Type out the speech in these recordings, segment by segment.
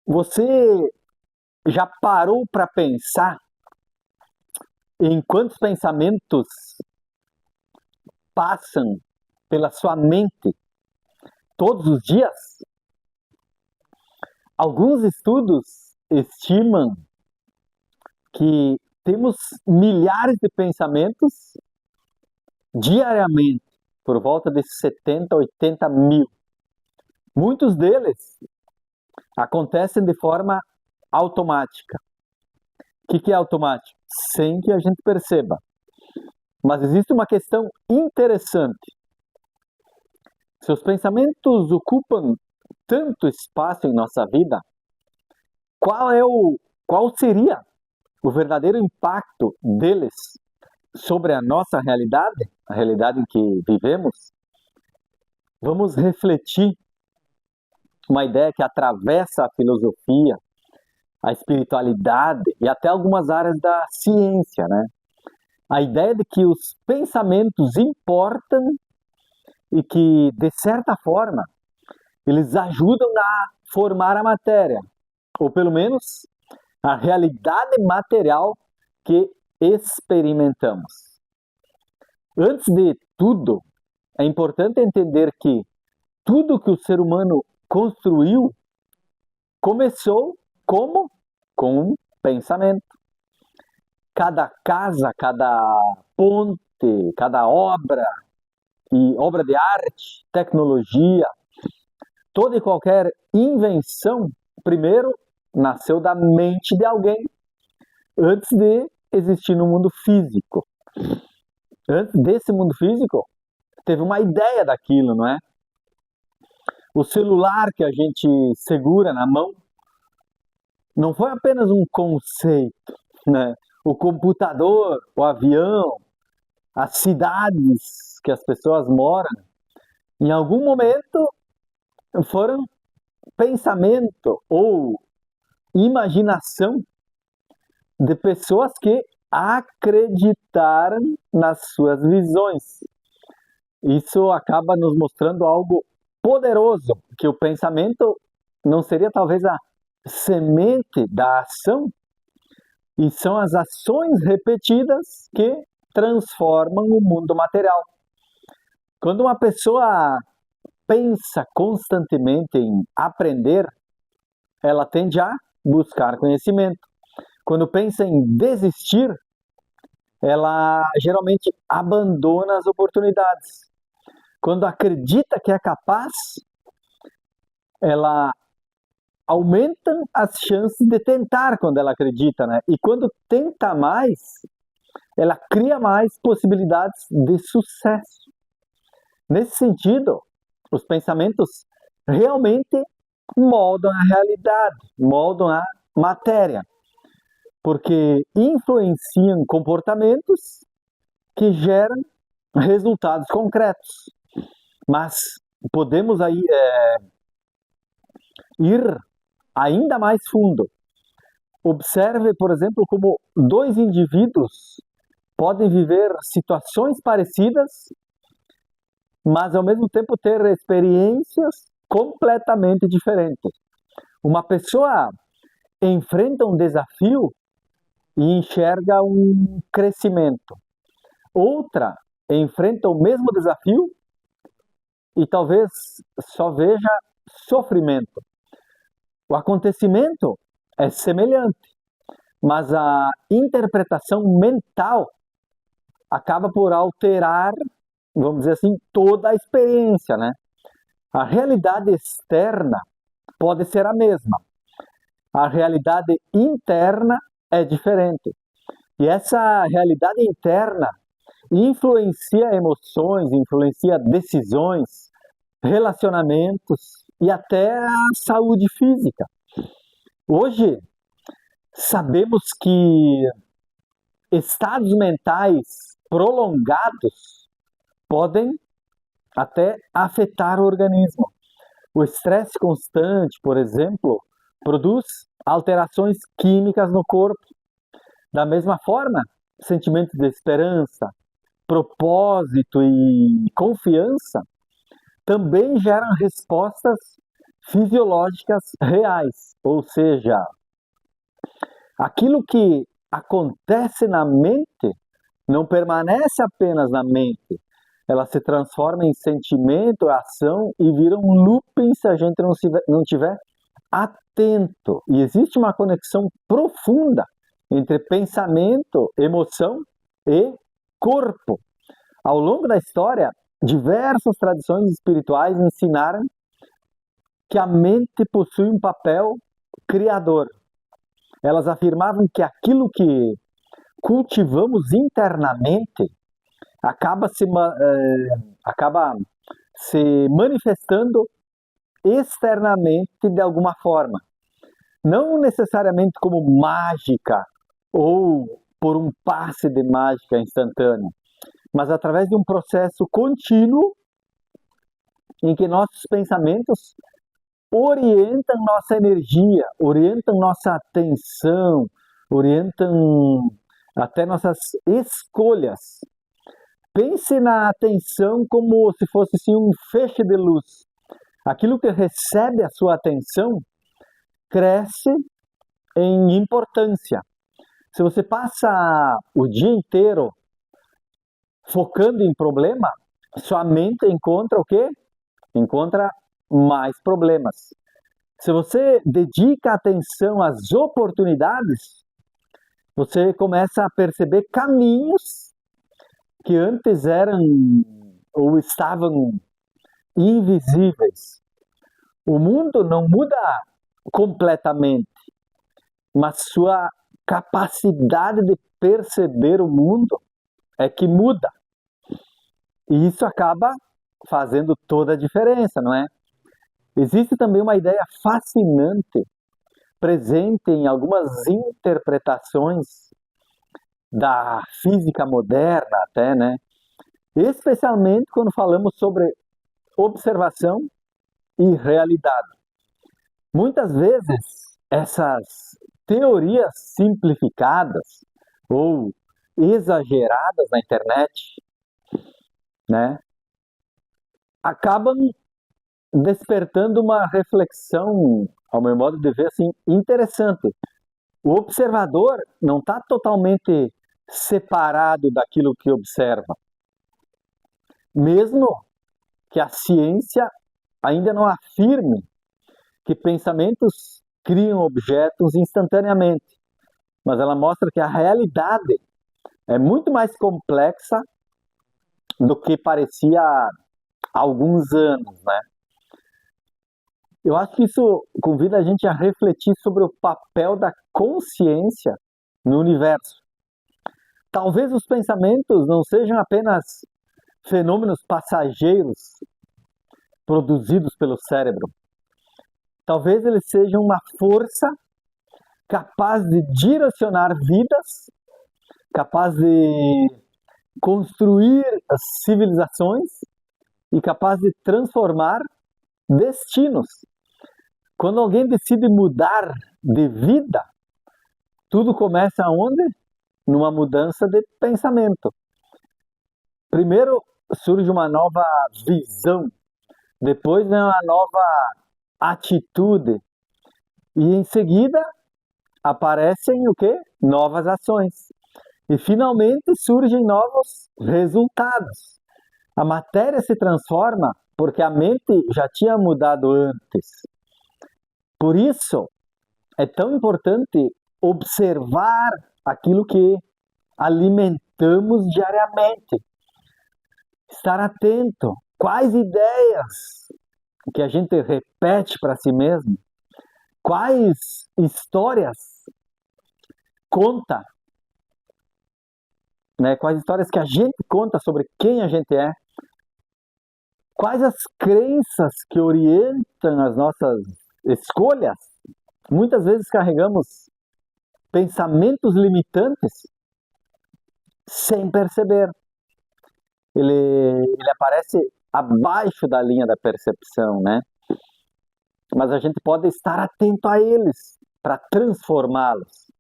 Você já parou para pensar em quantos pensamentos passam pela sua mente todos os dias? Alguns estudos estimam que temos milhares de pensamentos diariamente, por volta de 70, 80 mil. Muitos deles acontecem de forma automática. O que é automático? Sem que a gente perceba. Mas existe uma questão interessante. Se os pensamentos ocupam tanto espaço em nossa vida, qual seria o verdadeiro impacto deles sobre a nossa realidade, a realidade em que vivemos? Vamos refletir uma ideia que atravessa a filosofia, a espiritualidade e até algumas áreas da ciência, né? A ideia de que os pensamentos importam e que, de certa forma, eles ajudam a formar a matéria, ou pelo menos a realidade material que experimentamos. Antes de tudo, é importante entender que tudo que o ser humano construiu começou como? Com um pensamento. Cada casa, cada ponte, cada obra, e obra de arte, tecnologia, toda e qualquer invenção, primeiro nasceu da mente de alguém, antes de existir no mundo físico. Antes desse mundo físico, teve uma ideia daquilo, não é? O celular que a gente segura na mão não foi apenas um conceito, né? O computador, o avião, as cidades que as pessoas moram, em algum momento foram pensamento ou imaginação de pessoas que acreditaram nas suas visões. Isso acaba nos mostrando algo poderoso, que o pensamento não seria talvez a semente da ação, e são as ações repetidas que transformam o mundo material. Quando uma pessoa pensa constantemente em aprender, ela tende a buscar conhecimento. Quando pensa em desistir, ela geralmente abandona as oportunidades. Quando acredita que é capaz, ela aumenta as chances de tentar quando ela acredita, né? E quando tenta mais, ela cria mais possibilidades de sucesso. Nesse sentido, os pensamentos realmente moldam a realidade, moldam a matéria, porque influenciam comportamentos que geram resultados concretos. Mas podemos aí ir ainda mais fundo. Observe, por exemplo, como dois indivíduos podem viver situações parecidas, mas ao mesmo tempo ter experiências completamente diferentes. Uma pessoa enfrenta um desafio e enxerga um crescimento. Outra enfrenta o mesmo desafio e talvez só veja sofrimento. O acontecimento é semelhante, mas a interpretação mental acaba por alterar, vamos dizer assim, toda a experiência, né? A realidade externa pode ser a mesma, a realidade interna é diferente. E essa realidade interna influencia emoções, influencia decisões, relacionamentos e até a saúde física. Hoje, sabemos que estados mentais prolongados podem até afetar o organismo. O estresse constante, por exemplo, produz alterações químicas no corpo. Da mesma forma, sentimentos de esperança, propósito e confiança também geram respostas fisiológicas reais, ou seja, aquilo que acontece na mente não permanece apenas na mente, ela se transforma em sentimento, ação e vira um looping se a gente não tiver atento. E existe uma conexão profunda entre pensamento, emoção e corpo. Ao longo da história, diversas tradições espirituais ensinaram que a mente possui um papel criador. Elas afirmavam que aquilo que cultivamos internamente acaba se manifestando externamente de alguma forma. Não necessariamente como mágica ou por um passe de mágica instantânea, mas através de um processo contínuo em que nossos pensamentos orientam nossa energia, orientam nossa atenção, orientam até nossas escolhas. Pense na atenção como se fosse assim, um feixe de luz. Aquilo que recebe a sua atenção cresce em importância. Se você passa o dia inteiro focando em problema, sua mente encontra o quê? Encontra mais problemas. Se você dedica atenção às oportunidades, você começa a perceber caminhos que antes eram ou estavam invisíveis. O mundo não muda completamente, mas sua capacidade de perceber o mundo é que muda. E isso acaba fazendo toda a diferença, não é? Existe também uma ideia fascinante presente em algumas interpretações da física moderna até, né? Especialmente quando falamos sobre observação e realidade. Muitas vezes essas teorias simplificadas ou exageradas na internet, né, acabam despertando uma reflexão, ao meu modo de ver, assim, interessante. O observador não está totalmente separado daquilo que observa. Mesmo que a ciência ainda não afirme que pensamentos criam objetos instantaneamente, mas ela mostra que a realidade é muito mais complexa do que parecia há alguns anos, né? Eu acho que isso convida a gente a refletir sobre o papel da consciência no universo. Talvez os pensamentos não sejam apenas fenômenos passageiros produzidos pelo cérebro. Talvez eles sejam uma força capaz de direcionar vidas, capaz de construir civilizações e capaz de transformar destinos. Quando alguém decide mudar de vida, tudo começa onde? Numa mudança de pensamento. Primeiro surge uma nova visão, depois vem uma nova atitude e em seguida aparecem o quê? Novas ações. E finalmente surgem novos resultados. A matéria se transforma porque a mente já tinha mudado antes. Por isso, é tão importante observar aquilo que alimentamos diariamente. Estar atento. Quais ideias que a gente repete para si mesmo? Quais histórias conta? Né? Quais histórias que a gente conta sobre quem a gente é? Quais as crenças que orientam as nossas escolhas? Muitas vezes carregamos pensamentos limitantes sem perceber. Ele aparece abaixo da linha da percepção, né? Mas a gente pode estar atento a eles para transformá-los.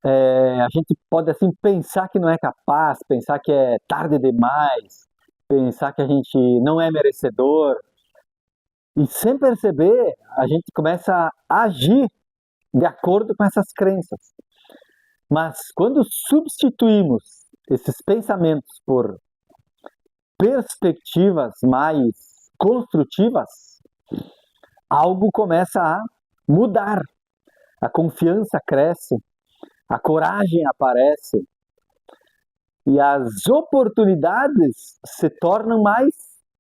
A gente pode assim pensar que não é capaz, pensar que é tarde demais, pensar que a gente não é merecedor, E sem perceber, a gente começa a agir de acordo com essas crenças. Mas quando substituímos esses pensamentos por perspectivas mais construtivas, algo começa a mudar. A confiança cresce, a coragem aparece e as oportunidades se tornam mais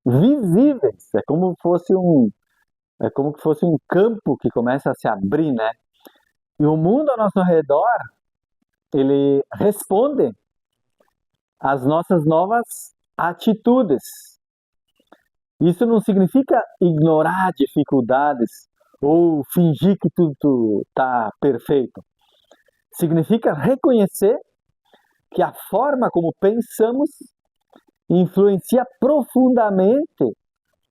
visíveis. É como que fosse um campo que começa a se abrir, né? E o mundo ao nosso redor, ele responde às nossas novas atitudes. Isso não significa ignorar dificuldades ou fingir que tudo está perfeito. Significa reconhecer que a forma como pensamos influencia profundamente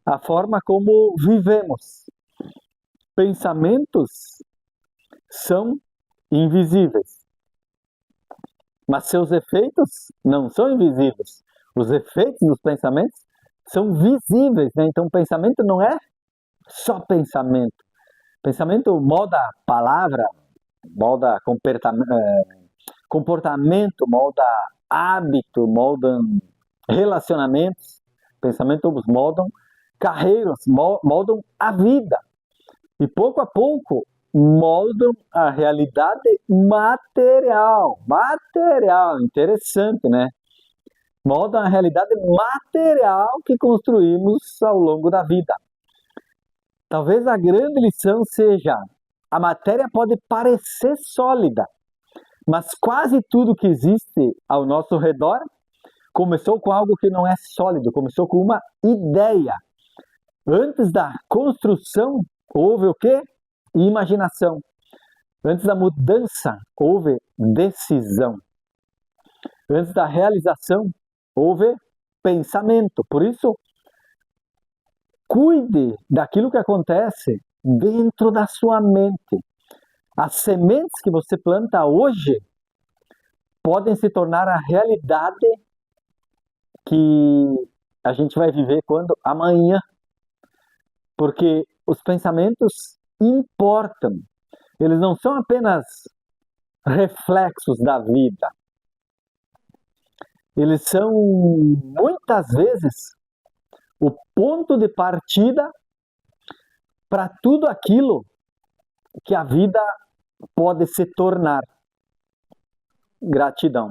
a forma como vivemos. Pensamentos são invisíveis, mas seus efeitos não são invisíveis. Os efeitos dos pensamentos são visíveis, né? Então, o pensamento não é só pensamento. Pensamento molda palavra, molda comportamento, molda hábito, molda relacionamentos. Pensamentos moldam carreiras, moldam a vida. E pouco a pouco moldam a realidade material. Material, interessante, né? Moldam a realidade material que construímos ao longo da vida. Talvez a grande lição seja: a matéria pode parecer sólida, mas quase tudo que existe ao nosso redor começou com algo que não é sólido, começou com uma ideia. Antes da construção, houve o quê? Imaginação. Antes da mudança, houve decisão. Antes da realização, houve pensamento. Por isso, cuide daquilo que acontece dentro da sua mente. As sementes que você planta hoje podem se tornar a realidade que a gente vai viver quando? Amanhã. Porque os pensamentos importam. Eles não são apenas reflexos da vida. Eles são, muitas vezes, o ponto de partida para tudo aquilo que a vida pode se tornar. Gratidão.